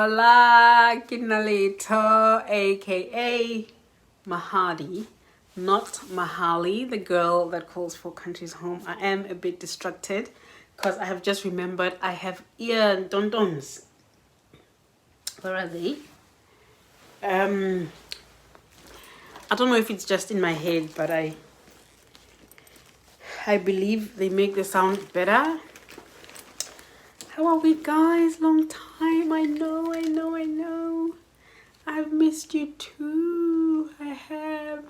Hola, Kinalito, aka Mahadi, not Mahali, the girl that calls for countries home. I am a bit distracted because I have just remembered I have ear dondons. Where are they? I don't know if it's just in my head, but I believe they make the sound better. How are we, guys? Long time. I know. I've missed you too. I have.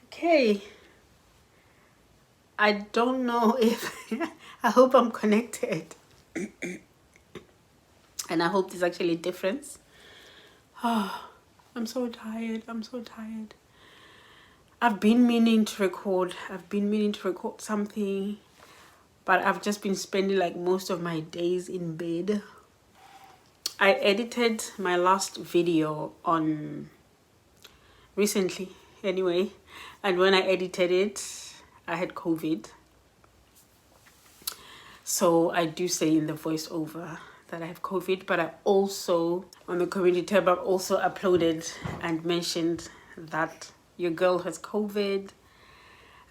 Okay. I don't know if I hope I'm connected. And I hope there's actually a difference. Oh, I'm so tired. I've been meaning to record something, but I've just been spending like most of my days in bed. I edited my last video on recently anyway, and when I edited it, I had COVID. So I do say in the voiceover that I have COVID, but I also, on the community tab, I've also uploaded and mentioned that your girl has COVID.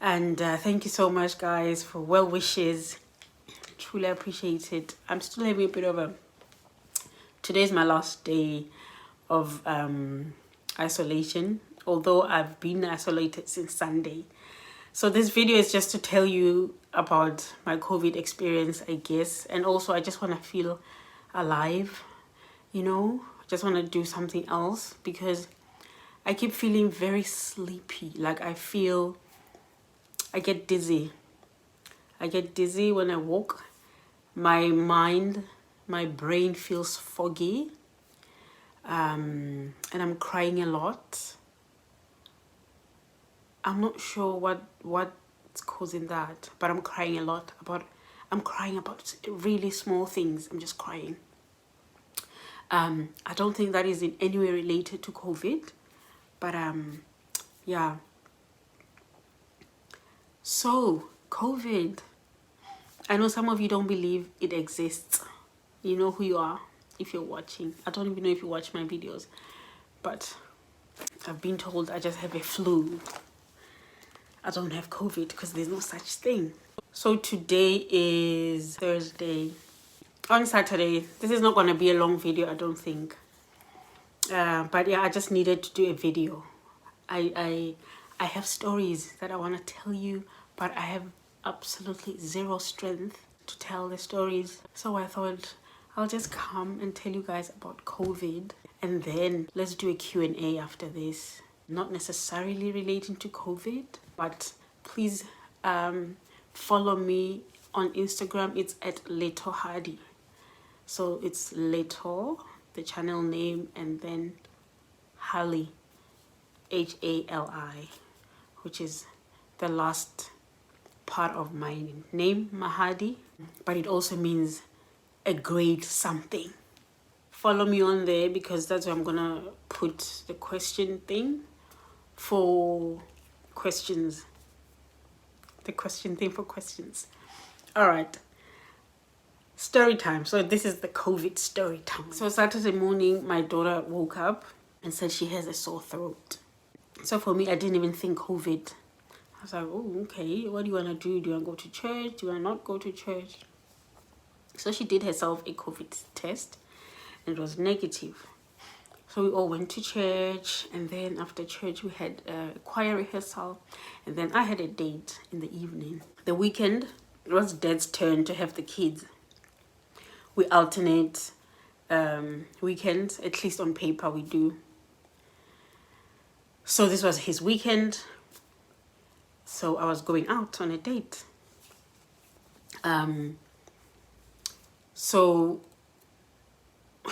And thank you so much, guys, for well wishes. Truly appreciate it. I'm still having a bit of a... Today's my last day of isolation, although I've been isolated since Sunday. So this video is just to tell you about my COVID experience, I guess. And also I just want to feel alive, you know. I just want to do something else because I keep feeling very sleepy. Like I get dizzy. When I walk. My brain feels foggy. And I'm crying a lot. I'm not sure what's causing that, but I'm crying a lot I'm crying about really small things. I'm just crying. I don't think that is in any way related to COVID, but yeah. So COVID, I know some of you don't believe it exists. You know who you are if you're watching. I don't even know if you watch my videos, but I've been told I just have a flu. I don't have COVID because there's no such thing. So today is Thursday. On Saturday, this is not going to be a long video, I don't think. But yeah, I just needed to do a video. I have stories that I want to tell you, but I have absolutely zero strength to tell the stories. So I thought I'll just come and tell you guys about COVID, and then let's do a Q&A after this. Not necessarily relating to COVID, but please follow me on Instagram. It's at Leto Hardy. So it's Leto, the channel name, and then Hali, Hali, which is the last part of my name, Mahadi, but it also means a great something. Follow me on there because that's where I'm gonna put the question thing for questions. The question thing for questions. All right. Story time. So this is the COVID story time. So Saturday morning, my daughter woke up and said she has a sore throat. So for me, I didn't even think COVID. I was like, oh, okay, what do you want to do? Do you want to go to church? Do you want to not go to church? So she did herself a COVID test and it was negative. So we all went to church, and then after church we had a choir rehearsal, and then I had a date in the evening. The weekend, it was Dad's turn to have the kids. We alternate weekends, at least on paper we do. So this was his weekend. So I was going out on a date. So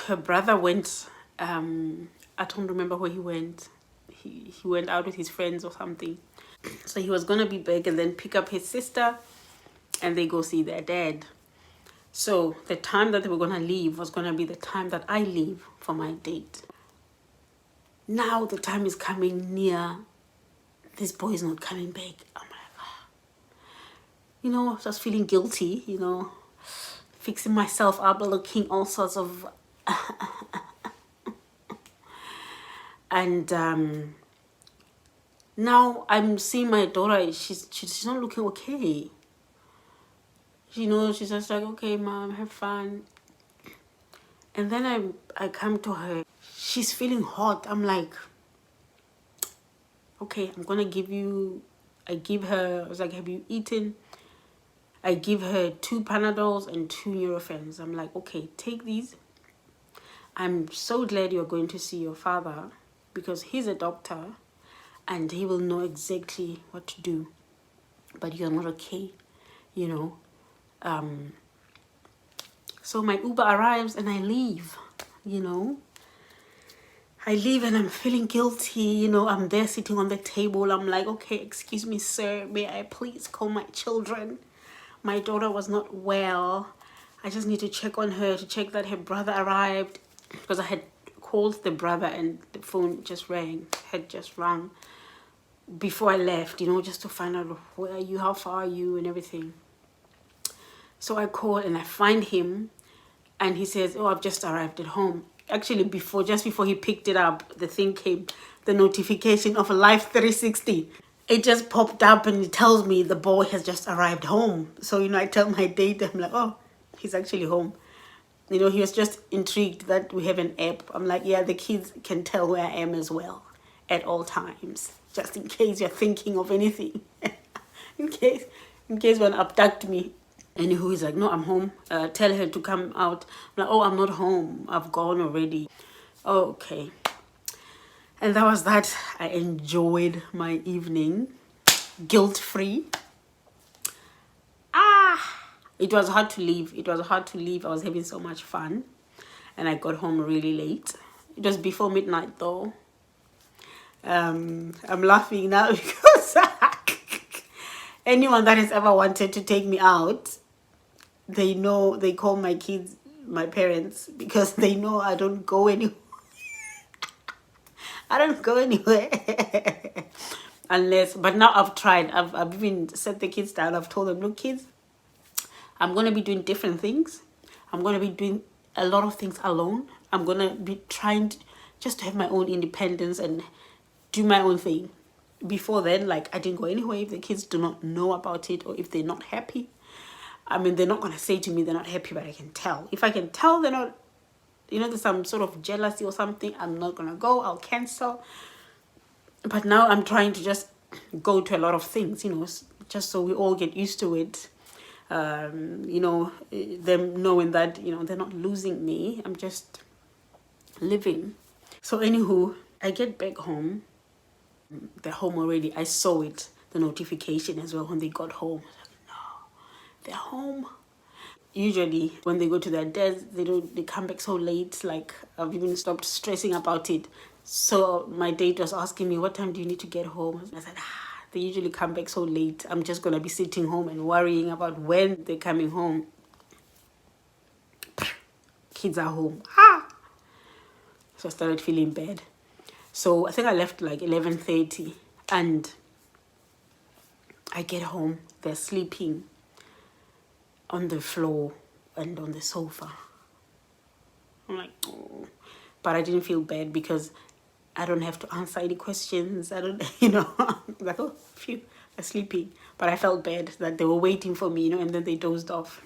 her brother went, I don't remember where he went. He went out with his friends or something. So he was gonna be back and then pick up his sister and they go see their dad. So the time that they were gonna leave was gonna be the time that I leave for my date. Now the time is coming near. This boy is not coming back. I'm like, you know, I was feeling guilty, you know. fixing myself up, looking all sorts of... And now I'm seeing my daughter, she's not looking okay. You know, she's just like, okay, mom, have fun. And then I come to her. She's feeling hot. I'm like, okay, I'm gonna give you... I was like, have you eaten? I give her 2 Panadols and 2 Nurophens. I'm like, okay, take these. I'm so glad you're going to see your father because he's a doctor and he will know exactly what to do. But you're not okay, you know. So my Uber arrives and I leave, you know. I leave and I'm feeling guilty, you know. I'm there sitting on the table. I'm like, okay, excuse me, sir. May I please call my children? My daughter was not well. I just need to check on her, to check that her brother arrived. Because I had called the brother and the phone just had just rung before I left, you know, just to find out where are you, how far are you and everything. So I call and I find him and he says, oh, I've just arrived at home. Actually, just before he picked it up, the thing came, the notification of Life 360. It just popped up and it tells me the boy has just arrived home. So, you know, I tell my date, I'm like, oh, he's actually home. You know, he was just intrigued that we have an app. I'm like, yeah, the kids can tell where I am as well at all times, just in case you're thinking of anything. in case you want to abduct me. Anywho, he's like, no, I'm home. Tell her to come out. I'm like, oh, I'm not home. I've gone already. Oh, okay. And that was that. I enjoyed my evening. Guilt-free. It was hard to leave. I was having so much fun. And I got home really late. It was before midnight though. I'm laughing now because anyone that has ever wanted to take me out, they know, they call my kids my parents because they know I don't go anywhere. I don't go anywhere. But now I've tried. I've even set the kids down. I've told them, look kids, I'm going to be doing different things. I'm going to be doing a lot of things alone. I'm going to be trying just to have my own independence and do my own thing. Before then, like, I didn't go anywhere if the kids do not know about it or if they're not happy. I mean, they're not going to say to me they're not happy, but I can tell. If I can tell they're not, you know, there's some sort of jealousy or something, I'm not going to go. I'll cancel. But now I'm trying to just go to a lot of things, you know, just so we all get used to it. You know, them knowing that, you know, they're not losing me. I'm just living. So anywho, I get back home. They're home already. I saw it, the notification as well when they got home. I was like, no, they're home. Usually when they go to their dads, they come back so late. Like, I've even stopped stressing about it. So my date was asking me, what time do you need to get home? I said, they usually come back so late. I'm just going to be sitting home and worrying about when they're coming home. Kids are home. So I started feeling bad. So I think I left like 11:30 and I get home. They're sleeping on the floor and on the sofa. I'm like, oh. But I didn't feel bad because I don't have to answer any questions. I don't, you know, like, oh, phew, they're sleeping. But I felt bad that they were waiting for me, you know, and then they dozed off.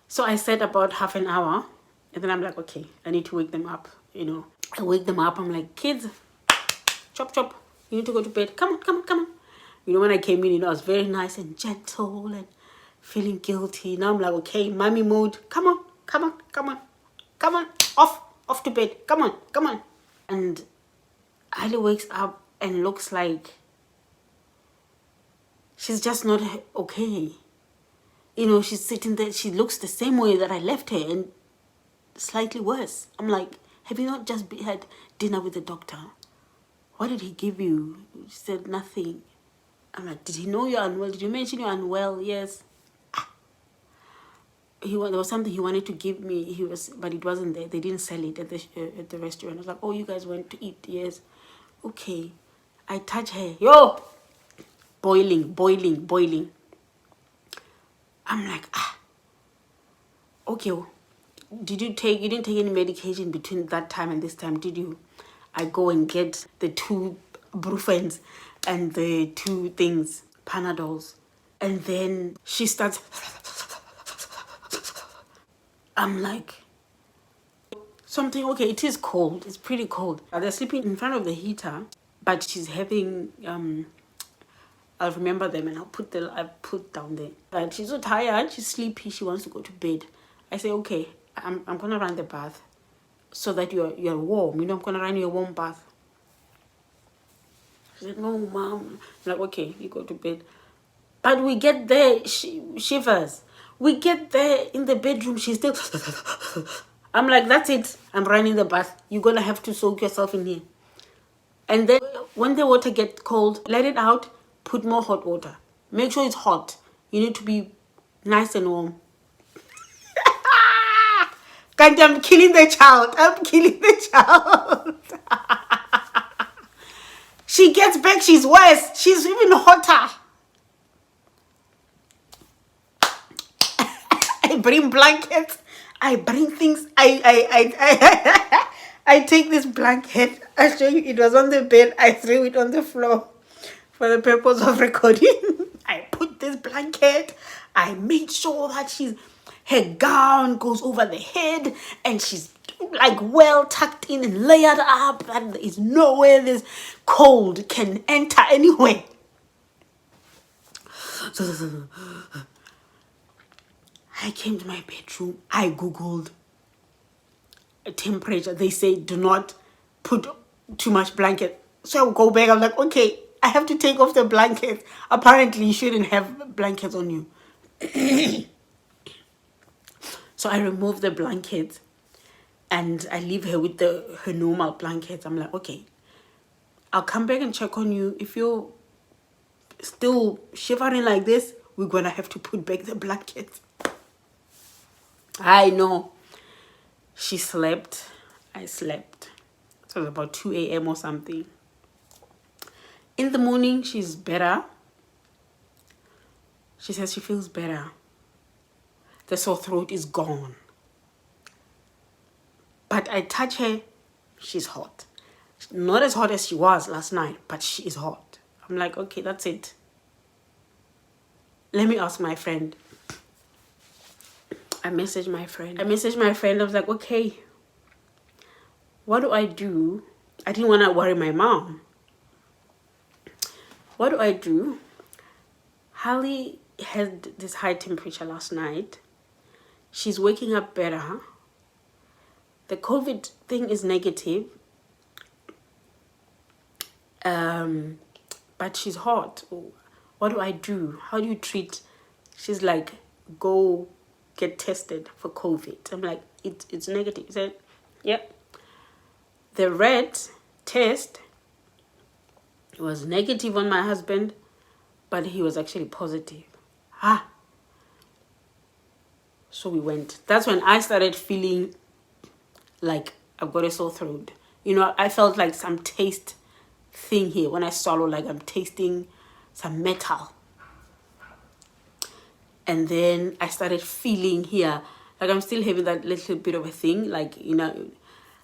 So I sat about half an hour and then I'm like, okay, I need to wake them up, you know. I wake them up. I'm like, kids, chop, chop. You need to go to bed. Come on, come on, come on. You know, when I came in, you know, I was very nice and gentle and feeling guilty. Now I'm like, okay, mommy mode. Come on, come on, come on, come on. Off to bed. Come on, come on. And Ali wakes up and looks like she's just not okay. You know, she's sitting there. She looks the same way that I left her and slightly worse. I'm like, have you not just had dinner with the doctor? What did he give you? She said nothing. I'm like, did he know you're unwell? Did you mention you're unwell? Yes. There was something he wanted to give me. But it wasn't there. They didn't sell it at the restaurant. I was like, oh, you guys went to eat? Yes. Okay. I touch her. Yo! Boiling, boiling, boiling. I'm like, okay, you didn't take any medication between that time and this time, did you? I go and get the 2 Brufens and the 2 things, Panadols. And then she starts, I'm like, something, okay, it is cold. It's pretty cold. They're sleeping in front of the heater, but she's having, I'll remember them and I put down there. And she's so tired, she's sleepy, she wants to go to bed. I say, okay, I'm gonna run the bath so that you're warm. I'm gonna run you a warm bath. She said, no, mom. I'm like, okay, you go to bed. But we get there, she shivers. We get there in the bedroom, she's still. I'm like, that's it. I'm running the bath. You're gonna have to soak yourself in here. And then when the water gets cold, let it out. Put more hot water. Make sure it's hot. You need to be nice and warm. Kanti, I'm killing the child. I'm killing the child. She gets back, she's worse. She's even hotter. I bring blankets. I bring things. I take this blanket. I show you, it was on the bed. I threw it on the floor for the purpose of recording. I put this blanket. I made sure that her gown goes over the head and she's like well tucked in and layered up, and there is nowhere this cold can enter anyway. I came to my bedroom. I googled temperature. They say do not put too much blanket. So I go back. I'm like, okay, I have to take off the blanket. Apparently you shouldn't have blankets on you. So I remove the blanket and I leave her with her normal blankets. I'm like, okay, I'll come back and check on you. If you're still shivering like this, we're gonna have to put back the blankets. I know. She slept. I slept. It was about 2 a.m. or something. In the morning, she's better. She says she feels better. The sore throat is gone. But I touch her, she's hot. Not as hot as she was last night, but she is hot. I'm like, okay, that's it. Let me ask my friend. I messaged my friend. I was like, okay, what do I do? I didn't want to worry my mom. What do I do? Holly had this high temperature last night. She's waking up better. The COVID thing is negative. But she's hot. What do I do? How do you treat? She's like, go get tested for COVID. I'm like, it's negative. She said, yep. The red test was negative on my husband, but he was actually positive. So we went. That's when I started feeling like I've got a sore throat. I felt like some taste thing here when I swallow, like I'm tasting some metal. And then I started feeling here, like I'm still having that little bit of a thing, like,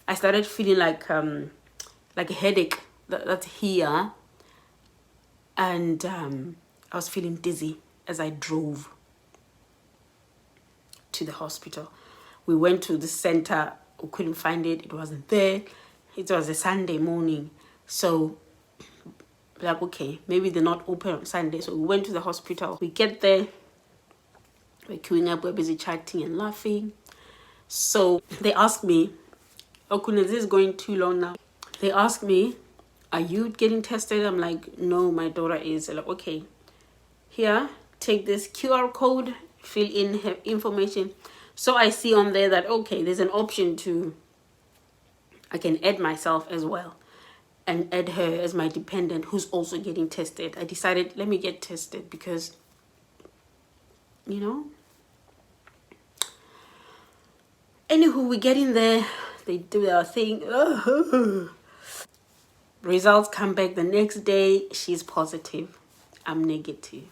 I started feeling like a headache that's here. And I was feeling dizzy as I drove to the hospital. We went to the center. We couldn't find it. It wasn't there. It was a Sunday morning. So, like, okay, maybe they're not open on Sunday. So we went to the hospital. We get there. We're queuing up. We're busy chatting and laughing. So they asked me, Okuna, this is going too long now. They asked me, are you getting tested? I'm like, no, my daughter is. They're like, okay, here, take this QR code, fill in her information. So I see on there that, okay, there's an option I can add myself as well and add her as my dependent who's also getting tested. I decided, let me get tested because, Anywho, we get in there. They do their thing. Results come back the next day. She's positive. I'm negative.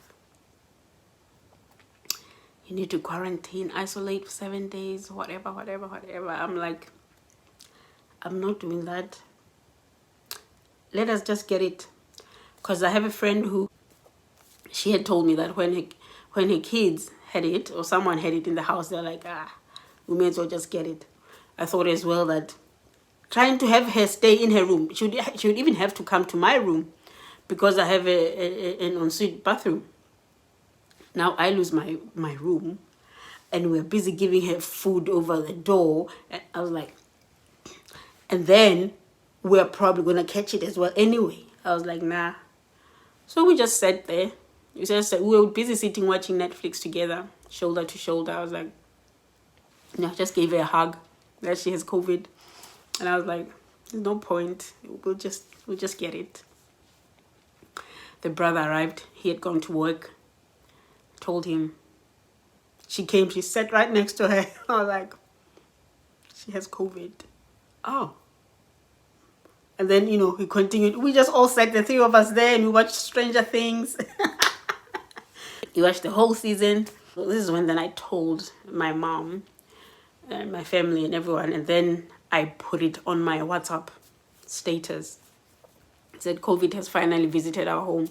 you need to quarantine, isolate for 7 days, whatever. I'm like, I'm not doing that. Let us just get it. Because I have a friend who, she had told me that when her kids had it, or someone had it in the house, they're like, we may as well just get it. I thought as well that trying to have her stay in her room, she would even have to come to my room because I have an ensuite bathroom. Now I lose my room, and we're busy giving her food over the door. And I was like, and then we're probably gonna catch it as well anyway. I was like, nah. So we just sat there. We were busy sitting watching Netflix together, shoulder to shoulder. I was like, no, I just gave her a hug that she has COVID, and I was like, there's no point. We'll just get it. The brother arrived. He had gone to work. Told him. She came. She sat right next to her. I was like, she has COVID. Oh. And then, he continued. We just all sat, the three of us there, and we watched Stranger Things. We watched the whole season. This is when then I told my mom and my family and everyone. And then I put it on my WhatsApp status. It said, COVID has finally visited our home.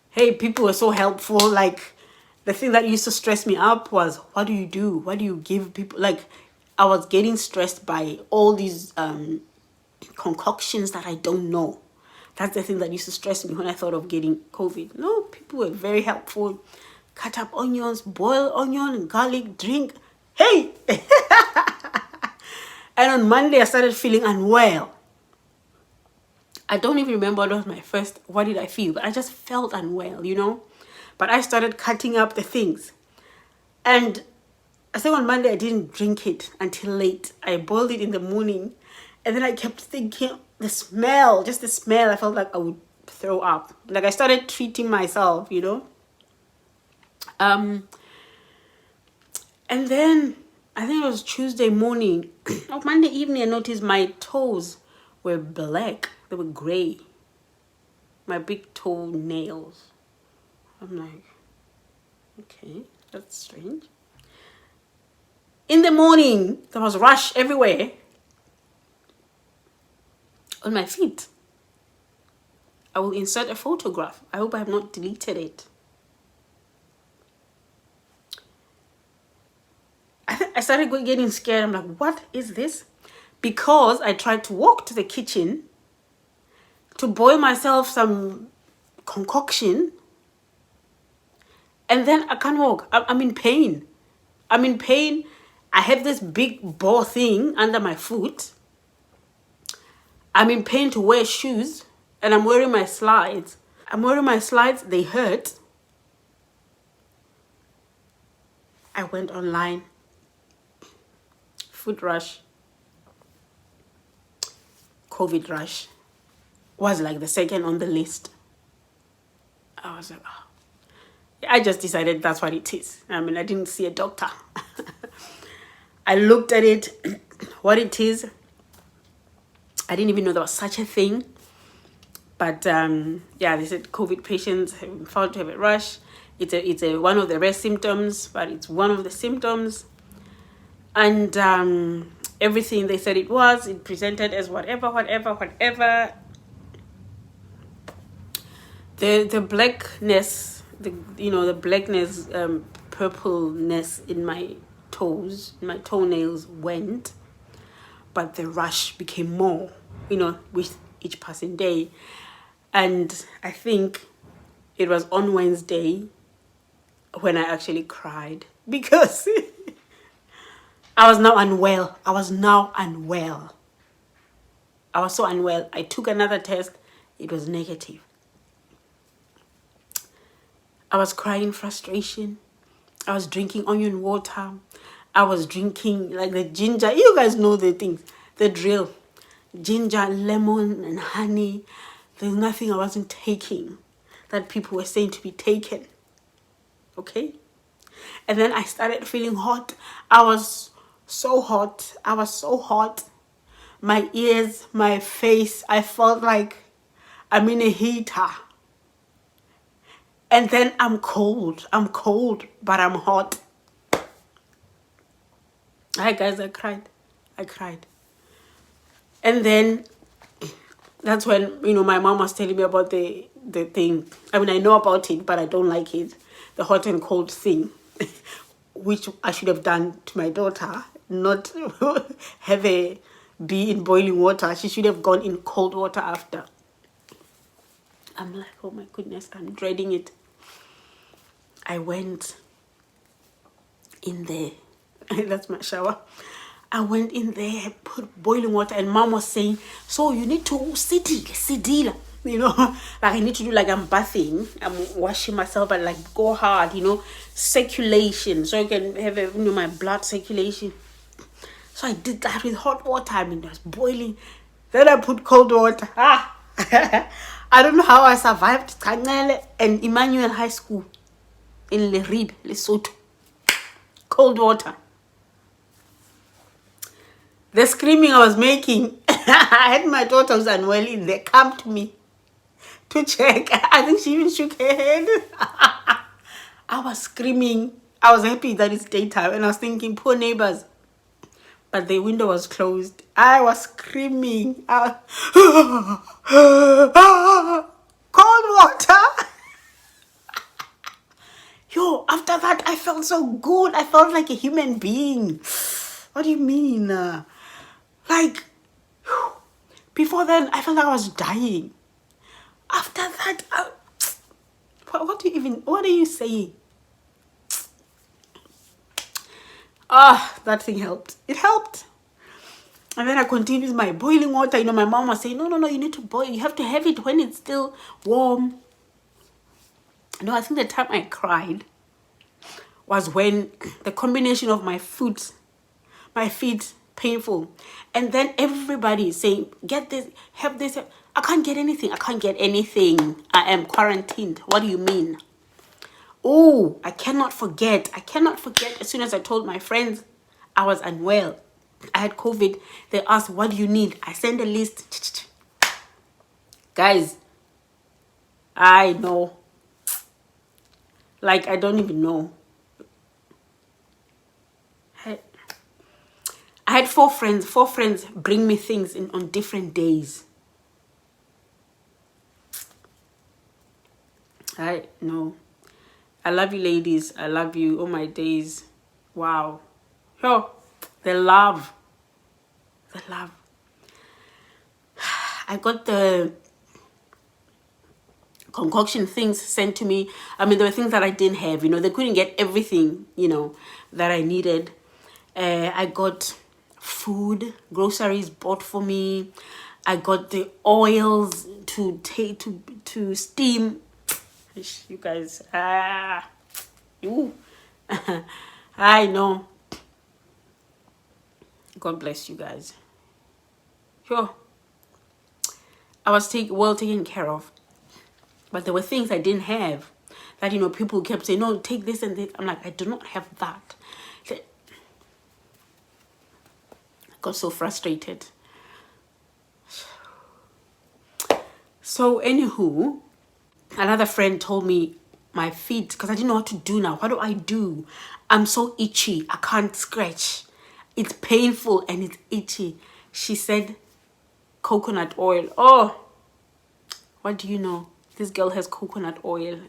Hey, people were so helpful. Like, the thing that used to stress me up was, what do you do? What do you give people? Like, I was getting stressed by all these concoctions that I don't know. That's the thing that used to stress me when I thought of getting COVID. No, people were very helpful. Cut up onions, boil onion, garlic, drink. Hey! And on Monday, I started feeling unwell. I don't even remember what did I feel, but I just felt unwell, But I started cutting up the things. And I think on Monday, I didn't drink it until late. I boiled it in the morning. And then I kept thinking, the smell, I felt like I would throw up. Like I started treating myself, And then I think it was Tuesday morning or Monday evening, I noticed my toes were black. They were gray. My big toe nails. I'm like, okay, that's strange. In the morning, there was rash everywhere on my feet. I will insert a photograph. I hope I have not deleted it. I started getting scared. I'm like, what is this? Because I tried to walk to the kitchen to boil myself some concoction, and then I can't walk. I'm in pain. I have this big ball thing under my foot. I'm in pain to wear shoes, and I'm wearing my slides. They hurt. I went online. Food rush. COVID rush was like the second on the list. I was like, oh. I just decided that's what it is. I didn't see a doctor. I looked at it, what it is. I didn't even know there was such a thing. But they said COVID patients have been found to have a rash. It's one of the rare symptoms, but it's one of the symptoms. And everything they said it presented as whatever. The blackness, the blackness, purpleness in my toes, my toenails went, but the rush became more, with each passing day. And I think it was on Wednesday when I actually cried because I was now unwell. I was so unwell. I took another test. It was negative. I was crying frustration. I was drinking onion water. I was drinking like the ginger. You guys know the things, the drill. Ginger, lemon, and honey. There's nothing I wasn't taking that people were saying to be taken. Okay? And then I started feeling hot. I was so hot. My ears, my face, I felt like I'm in a heater. And then I'm cold, but I'm hot. Hi guys, I cried. I cried. And then that's when, my mom was telling me about the thing. I mean, I know about it, but I don't like it. The hot and cold thing, which I should have done to my daughter, not have a be in boiling water. She should have gone in cold water after. I'm like, oh my goodness, I'm dreading it. I went in there. That's my shower. I went in there, put boiling water, and mom was saying, so you need to sit, like I need to do like I'm bathing, I'm washing myself, and like go hard, circulation, so I can have my blood circulation. So I did that with hot water. I mean, it was boiling. Then I put cold water. I don't know how I survived Kanele and Emmanuel High School in Lerib, Lesotho. Cold water. The screaming I was making, I had my daughter who's unwell in there come to me to check. I think she even shook her head. I was screaming. I was happy that it's daytime, and I was thinking, poor neighbors. But the window was closed. I was screaming. Cold water. Yo, after that, I felt so good. I felt like a human being. What do you mean? Like, before then, I felt like I was dying. After that, what are you saying? That thing helped. It helped. And then I continued with my boiling water. My mom was saying, no, you need to boil. You have to have it when it's still warm. No, I think the time I cried was when the combination of my feet painful, and then everybody is saying, get this, have this. I can't get anything. I am quarantined. What do you mean? Oh, I cannot forget. As soon as I told my friends I was unwell, I had COVID, they asked, what do you need? I sent a list. Guys, I know. Like, I don't even know. I had four friends bring me things on different days. I know. I love you, ladies. I love you. Oh, my days. Wow. Yo, the love. I got the concoction things sent to me. I mean, there were things that I didn't have. They couldn't get everything, that I needed. I got food, groceries bought for me. I got the oils to take to steam. You guys, I know. God bless you guys. Sure. I was well taken care of. But there were things I didn't have that, people kept saying, no, take this and this. I'm like, I do not have that. I got so frustrated. So, anywho, another friend told me my feet, because I didn't know what to do now. What do I do? I'm so itchy. I can't scratch. It's painful and it's itchy. She said, coconut oil. Oh, what do you know? This girl has coconut oil.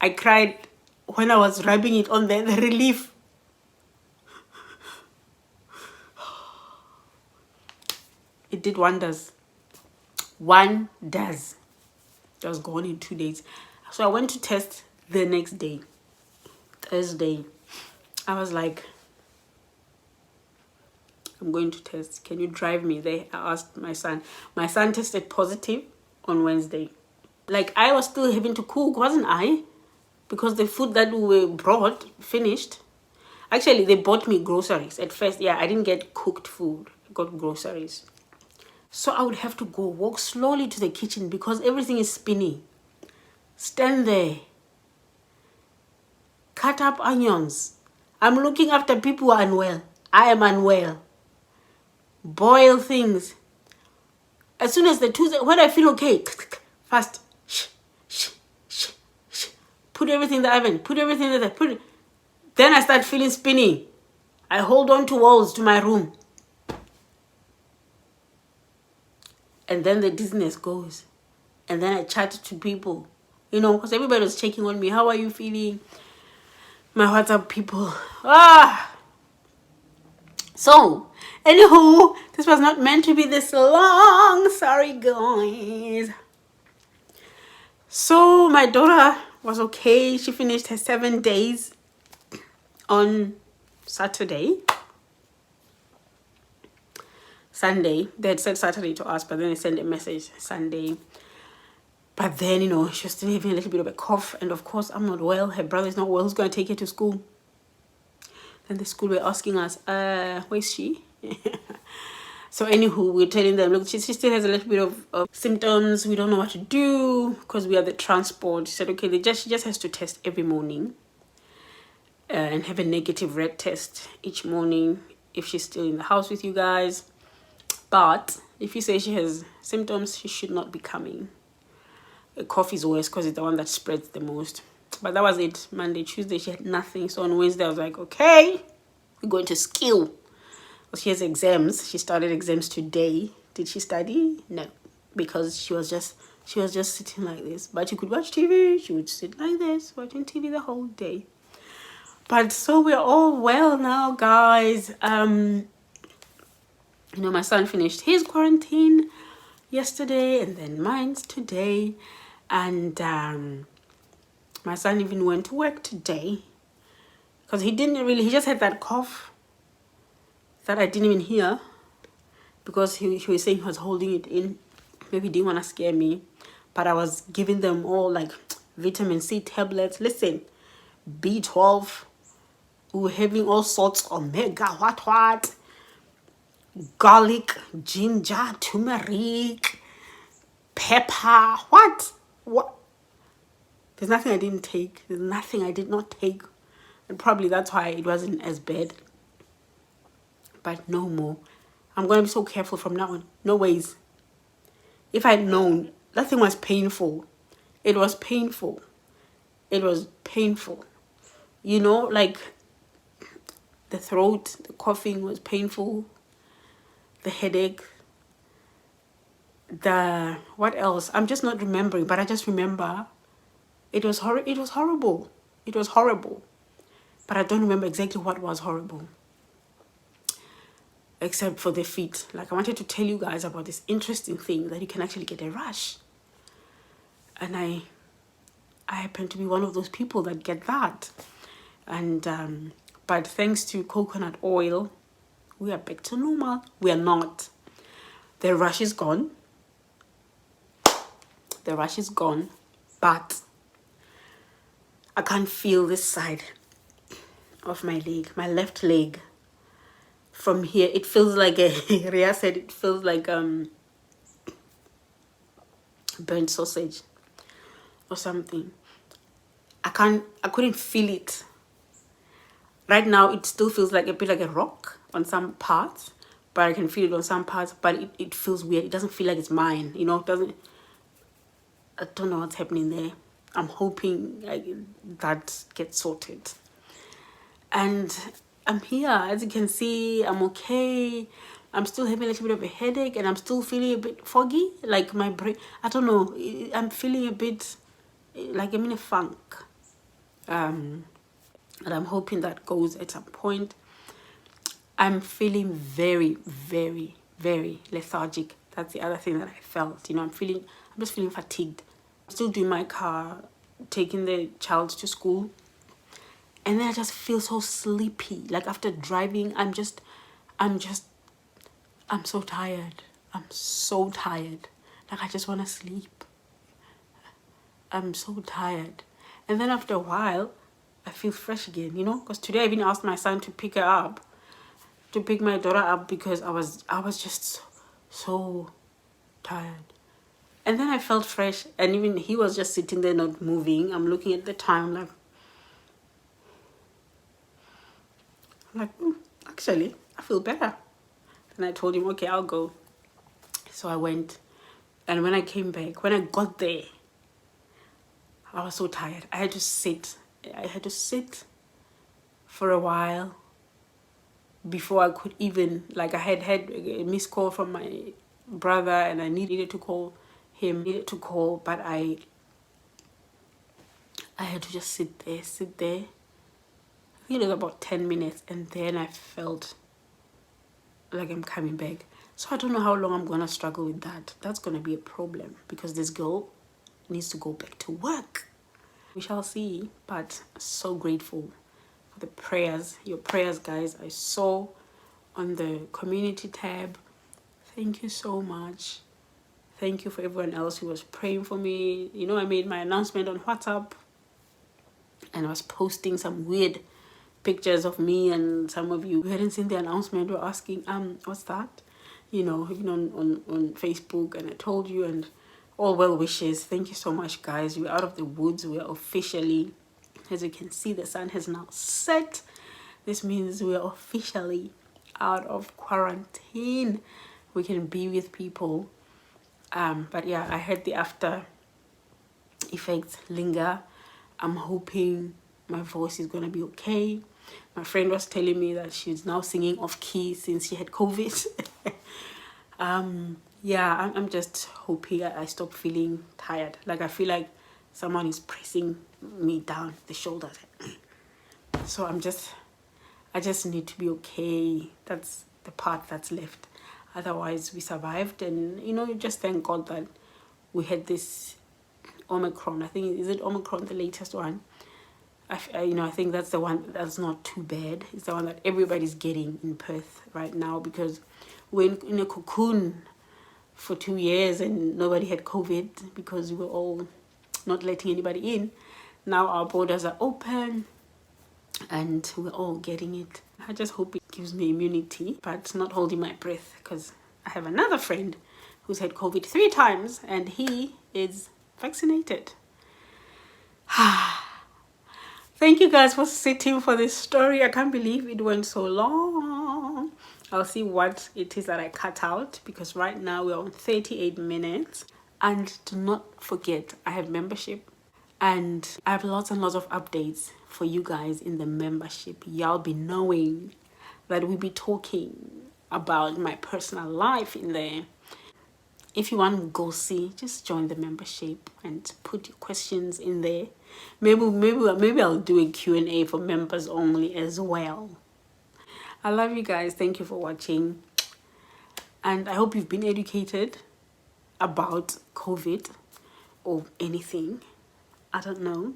I cried when I was rubbing it on the relief. It did wonders. Wonders. It was gone in 2 days. So I went to test the next day. Thursday. I was like, I'm going to test. Can you drive me there? I asked my son. My son tested positive on Wednesday. Like, I was still having to cook, wasn't I? Because the food that we were brought finished. Actually, they bought me groceries. At first, I didn't get cooked food. I got groceries. So I would have to walk slowly to the kitchen because everything is spinning. Stand there. Cut up onions. I'm looking after people who are unwell. I am unwell. Boil things. As soon as when I feel okay, fast. Put everything in the oven. Put everything in there. Then I start feeling spinning. I hold on to walls to my room. And then the dizziness goes. And then I chat to people, you know, because everybody was checking on me. How are you feeling? My WhatsApp people. So, anywho, this was not meant to be this long. Sorry, guys. So, my daughter was okay. She finished her 7 days on Saturday. Sunday. They had said Saturday to us, but then they sent a message Sunday. But then, you know, she was still having a little bit of a cough. And of course, I'm not well. Her brother's not well. Who's going to take her to school? Then the school were asking us, where's she? So anywho, we're telling them, look, she still has a little bit of symptoms. We don't know what to do because we are the transport. She said, okay, she just has to test every morning and have a negative red test each morning if she's still in the house with you guys. But if you say she has symptoms, she should not be coming. A cough is worse because it's the one that spreads the most. But that was it. Monday, Tuesday, she had nothing. So on Wednesday, I was like, okay, we're going to skill. She has exams. She started exams today. Did she study? No, because she was just sitting like this. But she could watch TV. She would sit like this, watching TV the whole day. But so we're all well now, guys. You know, my son finished his quarantine yesterday, and then mine's today. And my son even went to work today because he just had that cough that I didn't even hear because he was saying he was holding it in. Maybe he didn't want to scare me, but I was giving them all like vitamin C tablets. Listen, B12, we were having all sorts of omega, what, garlic, ginger, turmeric, pepper, what? There's nothing I didn't take. There's nothing I did not take. And probably that's why it wasn't as bad. But no more. I'm going to be so careful from now on. No ways. If I'd known, that thing was painful. It was painful. It was painful. You know, like the throat, the coughing was painful. The headache. What else? I'm just not remembering, but I just remember it was horrible. It was horrible. But I don't remember exactly what was horrible. Except for the feet. Like, I wanted to tell you guys about this interesting thing that you can actually get a rash. And I happen to be one of those people that get that. And but thanks to coconut oil, we are back to normal. We are not. The rash is gone. The rash is gone. But I can't feel this side of my leg, my left leg. From here, it feels like Ria said, it feels like burnt sausage or something. I couldn't feel it. Right now, it still feels like a bit like a rock on some parts, but I can feel it on some parts, but it feels weird. It doesn't feel like it's mine, you know, I don't know what's happening there. I'm hoping that gets sorted. And I'm here. As you can see, I'm okay. I'm still having a little bit of a headache and I'm still feeling a bit foggy. Like my brain, I don't know. I'm feeling a bit like I'm in a funk. And I'm hoping that goes at some point. I'm feeling very, very, very lethargic. That's the other thing that I felt. You know, I'm just feeling fatigued. I'm still doing my car, taking the child to school. And then I just feel so sleepy. Like after driving, I'm so tired. I'm so tired. Like I just want to sleep. I'm so tired. And then after a while, I feel fresh again, you know? Because today I even asked my son to pick my daughter up because I was just so tired. And then I felt fresh. And even he was just sitting there not moving. I'm looking at the time like, actually, I feel better. And I told him, okay, I'll go. So I went. And when I came back, when I got there, I was so tired. I had to sit for a while. before I could even, like, I had a missed call from my brother and I needed to call him, but I had to just sit there. I think it was about 10 minutes, and then I felt like I'm coming back. So I don't know how long I'm gonna struggle with that. That's gonna be a problem because this girl needs to go back to work. We shall see, but so grateful for the prayers, your prayers, guys. I saw on the community tab. Thank you so much. Thank you for everyone else who was praying for me. You know, I made my announcement on WhatsApp and I was posting some weird pictures of me, and some of you who hadn't seen the announcement were asking, what's that? You know, even on Facebook, and I told you, and all well wishes. Thank you so much, guys. We're out of the woods. We're officially, as you can see, the sun has now set. This means we're officially out of quarantine. We can be with people. But yeah, I heard the after effects linger. I'm hoping my voice is gonna be okay. My friend was telling me that she's now singing off key since she had COVID. Yeah, I'm just hoping I stop feeling tired. Like, I feel like someone is pressing me down the shoulders. So I just need to be okay. That's the part that's left. Otherwise, we survived, and you know, just thank God that we had this Omicron. I think, is it Omicron, the latest one? I think that's the one that's not too bad. It's the one that everybody's getting in Perth right now, because we're in a cocoon for 2 years and nobody had COVID because we were all not letting anybody in. Now our borders are open and we're all getting it. I just hope it gives me immunity, but not holding my breath, because I have another friend who's had COVID 3 times and he is vaccinated. Thank you guys for sitting for this story. I can't believe it went so long. I'll see what it is that I cut out, because right now we're on 38 minutes. And do not forget, I have membership and I have lots and lots of updates for you guys in the membership. Y'all be knowing that we be talking about my personal life in there. If you want to go see, just join the membership and put your questions in there. Maybe I'll do a Q&A for members only as well. I love you guys. Thank you for watching. And I hope you've been educated about COVID or anything. I don't know.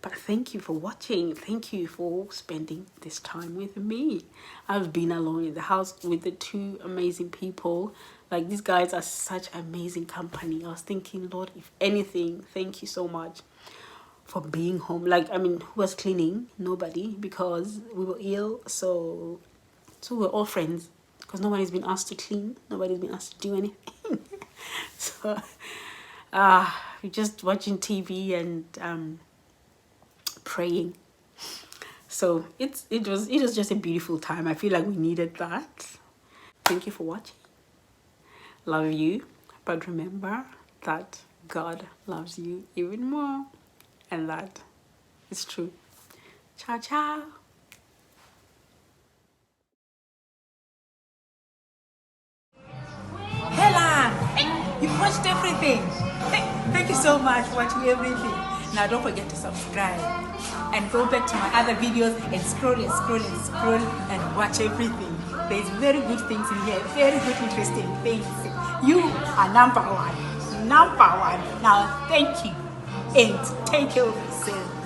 But thank you for watching. Thank you for spending this time with me. I've been alone in the house with the 2 amazing people. Like, these guys are such amazing company. I was thinking, Lord, if anything, thank you so much for being home. Like, I mean, who was cleaning? Nobody, because we were ill. So we're all friends, because nobody's been asked to clean. Nobody's been asked to do anything. So we're just watching TV and praying. So it was just a beautiful time. I feel like we needed that. Thank you for watching. Love you, but remember that God loves you even more, and that is true. Ciao, ciao. Hella, you've watched everything. Thank you so much for watching everything. Now don't forget to subscribe and go back to my other videos and scroll and scroll and scroll and watch everything. There's very good things in here, very good interesting things. You are number one. Now thank you and take care of yourself.